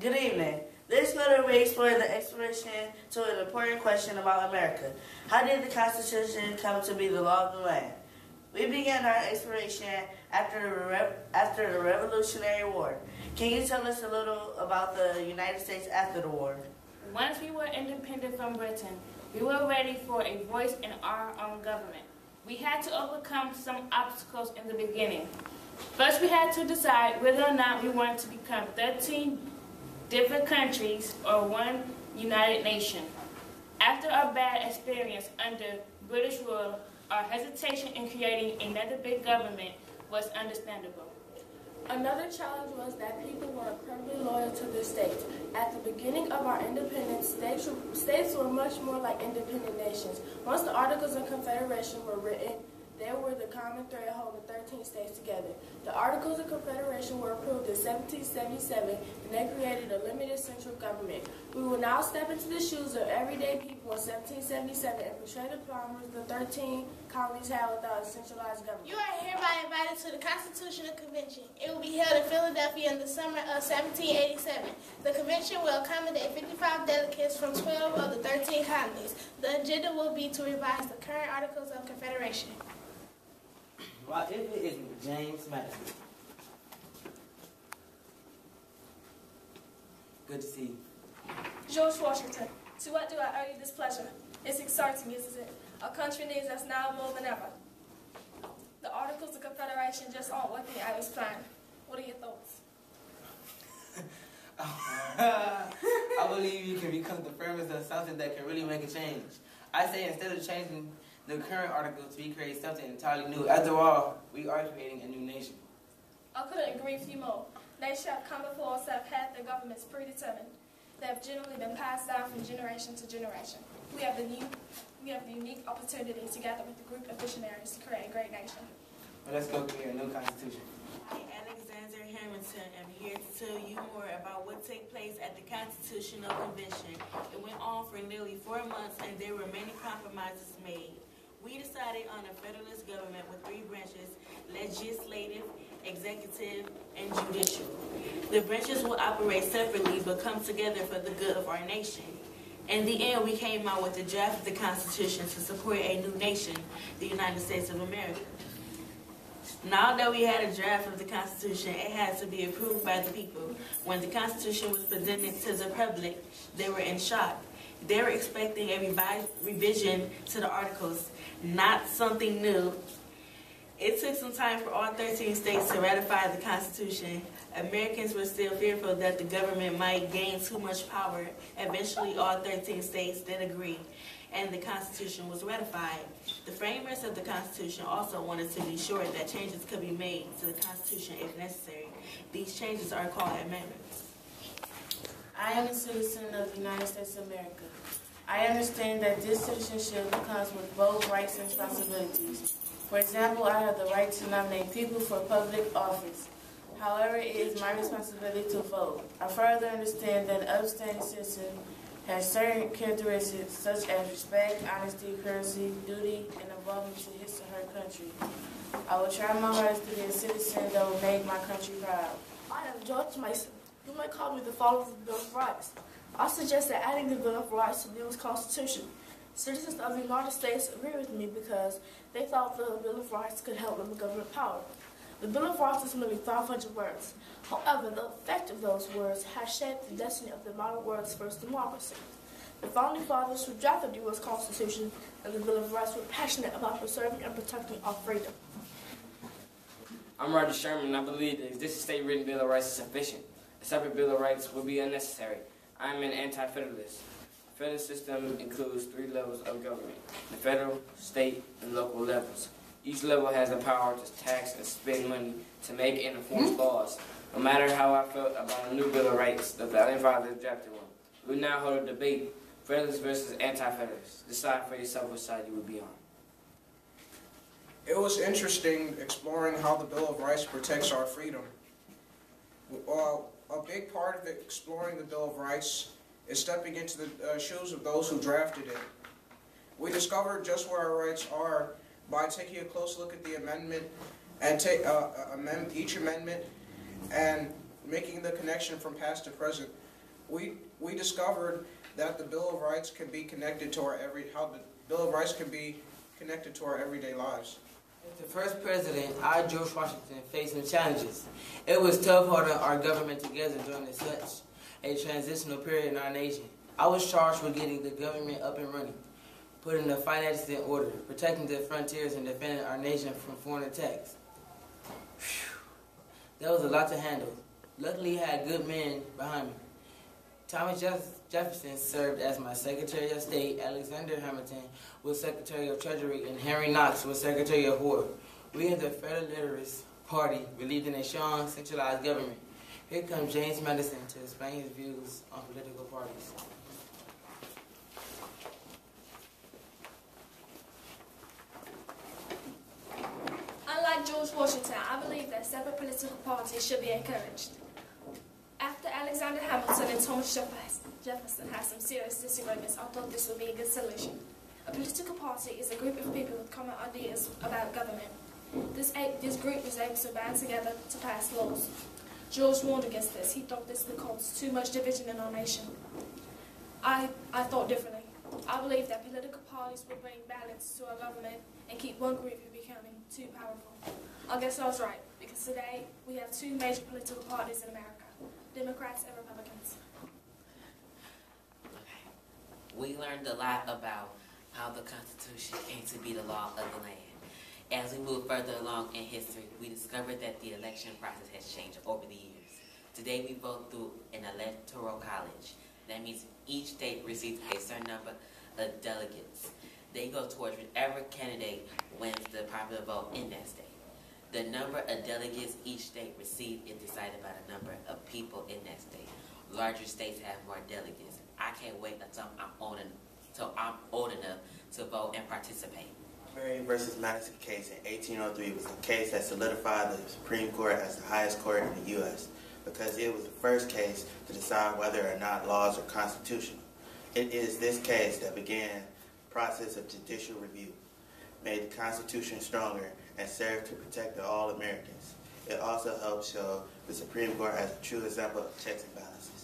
Good evening. This letter we explore the explanation to an important question about America. How did the Constitution come to be the law of the land? We began our exploration after the Revolutionary War. Can you tell us a little about the United States after the war? Once we were independent from Britain, we were ready for a voice in our own government. We had to overcome some obstacles in the beginning. First, we had to decide whether or not we wanted to become 13 different countries or one united nation. After our bad experience under British rule, our hesitation in creating another big government was understandable. Another challenge was that people were incredibly loyal to their states. At the beginning of our independence, states were much more like independent nations. Once the Articles of Confederation were written, they were the common thread holding 13 states together. The Articles of Confederation were approved in 1777, and they created a limited central government. We will now step into the shoes of everyday people in 1777 and portray the problems the 13 colonies had without a centralized government. You are hereby invited to the Constitutional Convention. It will be held in Philadelphia in the summer of 1787. The convention will accommodate 55 delegates from 12 of the 13 colonies. The agenda will be to revise the current Articles of Confederation. Well, if it isn't James Madison. Good to see you. George Washington, to what do I owe you this pleasure? It's exciting, isn't it? Our country needs us now more than ever. The Articles of Confederation just aren't working out as planned. What are your thoughts? I believe you can become the firmest of something that can really make a change. I say instead of changing the current articles, we create something entirely new. After all, we are creating a new nation. I couldn't agree with you more. Nations have come before us have had their governments predetermined. They have generally been passed down from generation to generation. We have the unique opportunity together with a group of visionaries to create a great nation. Well, let's go create a new constitution. I, Alexander Hamilton, am here to tell you more about what took place at the Constitutional Convention. It went on for nearly 4 months, and there were many compromises made. We decided on a federalist government with 3 branches: legislative, executive, and judicial. The branches will operate separately but come together for the good of our nation. In the end, we came out with a draft of the Constitution to support a new nation, the United States of America. Now that we had a draft of the Constitution, it had to be approved by the people. When the Constitution was presented to the public, they were in shock. They were expecting a revision to the Articles, not something new. It took some time for all 13 states to ratify the Constitution. Americans were still fearful that the government might gain too much power. Eventually, all 13 states did agree, and the Constitution was ratified. The framers of the Constitution also wanted to be sure that changes could be made to the Constitution if necessary. These changes are called amendments. I am a citizen of the United States of America. I understand that this citizenship comes with both rights and responsibilities. For example, I have the right to nominate people for public office. However, it is my responsibility to vote. I further understand that an upstanding citizen has certain characteristics such as respect, honesty, courtesy, duty, and involvement to his or her country. I will try my hardest to be a citizen that will make my country proud. I am George Mason. You might call me the father of the Bill of Rights. I suggest that adding the Bill of Rights to the U.S. Constitution. Citizens of the United States agree with me because they thought the Bill of Rights could help them government power. The Bill of Rights is merely 500 words. However, the effect of those words has shaped the destiny of the modern world's first democracy. The founding fathers who drafted the U.S. Constitution and the Bill of Rights were passionate about preserving and protecting our freedom. I'm Roger Sherman, and I believe that this state-written Bill of Rights is sufficient. A separate Bill of Rights would be unnecessary. I am an anti-federalist. The federal system includes 3 levels of government: the federal, state, and local levels. Each level has the power to tax and spend money to make and enforce laws. No matter how I felt about a new Bill of Rights, the founding fathers drafted one. We now hold a debate: federalists versus anti-federalists. Decide for yourself which side you would be on. It was interesting exploring how the Bill of Rights protects our freedom. A big part of exploring the Bill of Rights is stepping into the shoes of those who drafted it. We discovered just where our rights are by taking a close look at the amendment and each amendment and making the connection from past to present. We discovered that the Bill of Rights can be connected to how the Bill of Rights can be connected to our everyday lives. As the first president, I, George Washington, faced some challenges. It was tough holding our government together during such a transitional period in our nation. I was charged with getting the government up and running, putting the finances in order, protecting the frontiers, and defending our nation from foreign attacks. Whew. That was a lot to handle. Luckily, I had good men behind me. Thomas Jefferson served as my Secretary of State, Alexander Hamilton was Secretary of Treasury, and Henry Knox was Secretary of War. We in the Federalist Party believed in a strong, centralized government. Here comes James Madison to explain his views on political parties. Unlike George Washington, I believe that separate political parties should be encouraged. After Alexander Hamilton and Thomas Jefferson had some serious disagreements, I thought this would be a good solution. A political party is a group of people with common ideas about government. This group is able to band together to pass laws. George warned against this. He thought this would cause too much division in our nation. I thought differently. I believe that political parties will bring balance to our government and keep one group from becoming too powerful. I guess I was right, because today we have two major political parties in America, Democrats and Republicans. Okay. We learned a lot about how the Constitution came to be the law of the land. As we move further along in history, we discovered that the election process has changed over the years. Today we vote through an electoral college. That means each state receives a certain number of delegates. They go towards whichever candidate wins the popular vote in that state. The number of delegates each state receives is decided by the number of people in that state. Larger states have more delegates. I can't wait until I'm old enough to vote and participate. Mary versus Madison case in 1803 was a case that solidified the Supreme Court as the highest court in the U.S. because it was the first case to decide whether or not laws are constitutional. It is this case that began the process of judicial review, made the Constitution stronger, and served to protect all Americans. It also helped show the Supreme Court as a true example of checks and balances.